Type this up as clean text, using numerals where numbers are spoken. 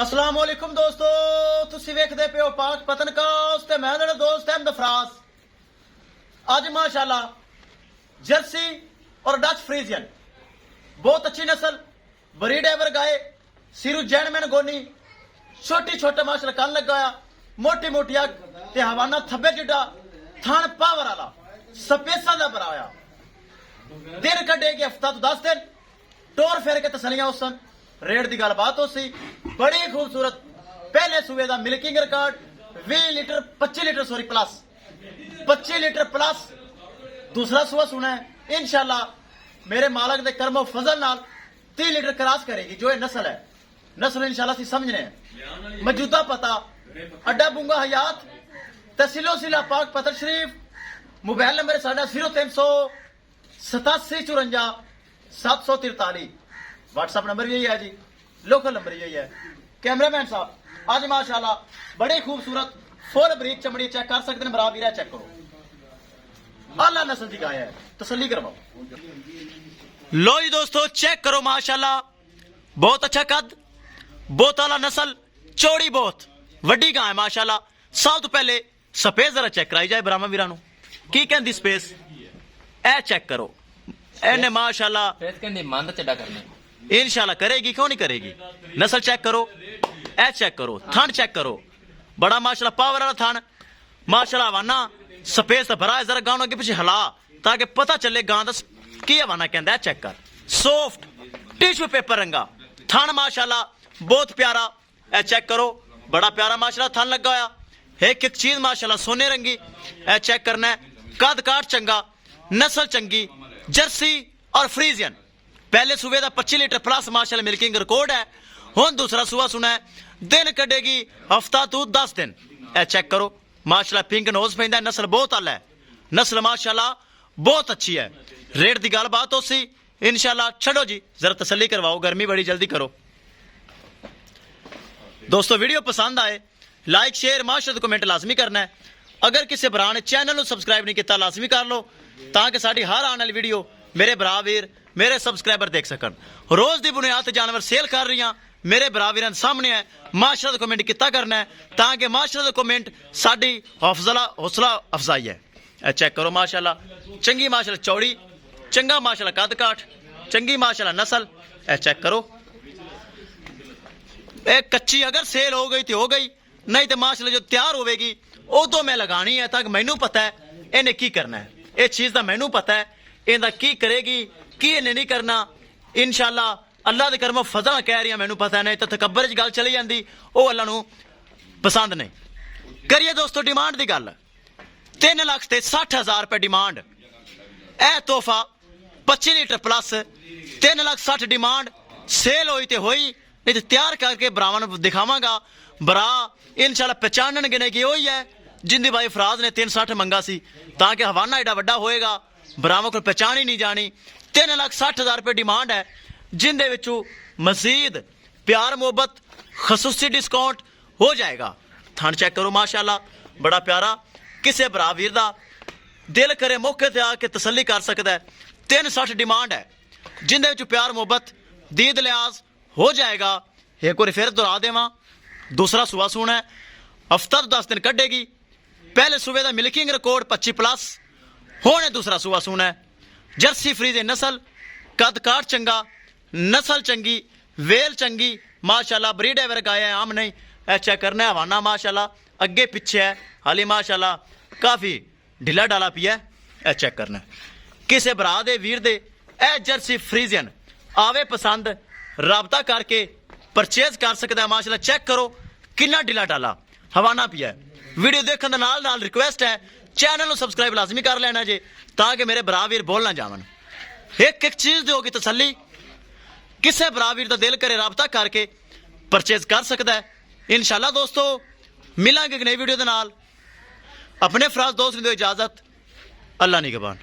अस्सलाम वालेकुम दोस्तों, तुसी वेखदे पे हो पाक पतनकास ते मैं तेरा दोस्त अहमद फराज। आज माशाल्लाह जर्सी और डच फ्रीजियन बहुत अच्छी नस्ल ब्रीड एवर गाय सिरू जैनमैन गोनी छोटी छोटे माशाल्लाह कन लगाया मोटी मोटी अग ते हवाना थब्बे जिड्डा थान पावर वाला सपेसा दा बराया दिन कड्डेगी हफ्ता तो 10 दिन टोर फेर के तसलियां उसन रेट की गलबात हो सी बड़ी खूबसूरत पहले सूबे का milking record 20 litre 25 litre sorry plus 25 litre plus दूसरा सुबह सुना है इंशाल्लाह मेरे मालक के कर्मो फजल नाल 30 लीटर क्रॉस करेगी जो ये नस्ल है। नस्ल इंशाल्लाह सी समझने हैं। मौजूदा पता अड्डा बुंगा हयात तहसीलो जिला पाक पतन शरीफ मोबाइल नंबर साढ़ा 0300 87 54 743 व्हाट्सएप नंबर यही है जी, लोकल नंबर यही है। कैमरामैन साहब आज माशाल्लाह बड़े खूबसूरत फुल ब्रीक चमड़ी चेक कर सकते हैं, बरा वीरा चेक करो आला नस्ल की गाय है, तसल्ली करवाओ। लो जी दोस्तों चेक करो माशाल्लाह बहुत अच्छा कद बहुत आला नस्ल चौड़ी बहुत वड्डी गाय माशाल्लाह। सब तो पहले स्पेस जरा चेक कराई जाए ब्राह्मण वीरा नू की कहंदी स्पेस ए चेक करो एने माशाल्लाह फेस कहंदी मंद चड्डा करने इंशाल्लाह करेगी, क्यों नहीं करेगी। नस्ल चेक करो ए चेक करो थन चेक करो बड़ा माशाल्लाह पावर वाला थन माशाल्लाह। हवाना स्पेस तो भरा है जरा गांव अगे पीछे हिला ताकि पता चले गां दा की हवाना कहंदा है। चेक कर सॉफ्ट टिश्यू पेपर रंगा थन माशाल्लाह बहुत प्यारा ए चेक करो बड़ा प्यारा माशाल्लाह थन लगा होया एक एक चीज माशाल्लाह सोने रंगी ए चेक करना है। कद काट चंगा नस्ल चंगी जर्सी और फ्रीजियन पहले सूबे का 25 लीटर प्लस माशाल्लाह मिल्किंग रिकॉर्ड है। हुन दूसरा सूबा सुना है दिन कटेगी हफ्ता तू 10 दिन ए चेक करो माशाल्लाह पिंक नोज पैंदा नस्ल बहुत आला है नस्ल माशाल्लाह बहुत अच्छी है। रेट की गल बात हो सी इंशाल्लाह छड़ो जी जरा तसल्ली करवाओ गर्मी बड़ी जल्दी करो। दोस्तों वीडियो पसंद आए लाइक शेयर माशाल्लाह कमेंट लाजमी करना है। अगर किसी भरा ने चैनल को सब्सक्राइब नहीं किया लाजमी कर लो ताकि साडी हर आने वाली वीडियो मेरे भरा वीर मेरे सब्सक्राइबर देख सकन। रोज की बुनियाद जानवर सेल कर रही मेरे भरा वीर सामने है माशाल्लाह कमेंट किता करना है ताकि माशाल्लाह कमेंट साडी हौसला अफजाई है। चेक करो माशाल्लाह चंगी माशाल्लाह चौड़ी चंगा माशाल्लाह कद काठ चंगी माशाल्लाह नस्ल ए चेक करो। एक कच्ची अगर सेल हो गई तो हो गई नहीं तो माशाल्लाह जो तैयार होगी उदो मैं लगानी है ताकि मैनू पता है इन्हें की करना है इस चीज का मैनू पता है इनका की करेगी की इन्हें नहीं करना। इंशाल्लाह अल्लाह के कर्मों फजल कह रही मैनू पता नहीं तो तकबर च गल चली जाती वो अल्लाह नू पसंद नहीं। करिए दोस्तों डिमांड की गल 3,60,000 रुपए डिमांड ए तोहफा 25 लीटर प्लस 3,60,000 डिमांड सेल हुई तो हुई नहीं तो तैयार करके बरावन दिखावांगा बरा इंशाल्लाह पहचानन गिने की वही है जिंदी भाई फराज ने 360 मंगा सी ताकि हवाना एडा वड्डा होएगा बरावों को पहचान ही नहीं जानी। 3,60,000 रुपए डिमांड है जिंदे विचों मजीद प्यार मोहब्बत खसूसी डिस्काउंट हो जाएगा। थन चेक करो माशाल्लाह बड़ा प्यारा किसी भरा वीर दा दिल करे मौके ते आके तसल्ली कर सकता है। 360 डिमांड है जिंदे विचों प्यार मोहब्बत दीद लिहाज हो जाएगा। एक बार फिर दोहरा देवां दूसरा सुबह सुना है हफ्ता तो 10 दिन कटेगी पहले सूबे का मिल्किंग रिकॉर्ड 25 प्लस होने दूसरा सुबह सुना है जर्सी फ्रीज नस्ल कद काट चंगा नस्ल चंगी वेल चंगी माशाल्लाह ब्रीड एवर गाया है आम नहीं ए चेक करना है। हवाना माशाल्लाह अगे पीछे है हाली माशाल्लाह काफ़ी ढिला डाला पिया है ए चेक करना है। किसी भरा दे वीर दे ए जर्सी फ्रीजियन आवे पसंद राबता करके परचेज कर सकता है माशाल्लाह। चेक करो कितना ढिला डाला हवाना पिया है। वीडियो देखने के नाल रिक्वेस्ट है चैनल को सब्सक्राइब लाजमी कर लेना जी ताकि मेरे भरा वीर बोल ना जावन। एक एक चीज होगी तसल्ली किसी भरा वीर का दिल करे राबता करके परचेज कर सकता है। इंशाल्लाह दोस्तों मिलांगे एक नई वीडियो के नाल। अपने फराज दोस्त ने दो इजाजत अल्लाह निगहबान।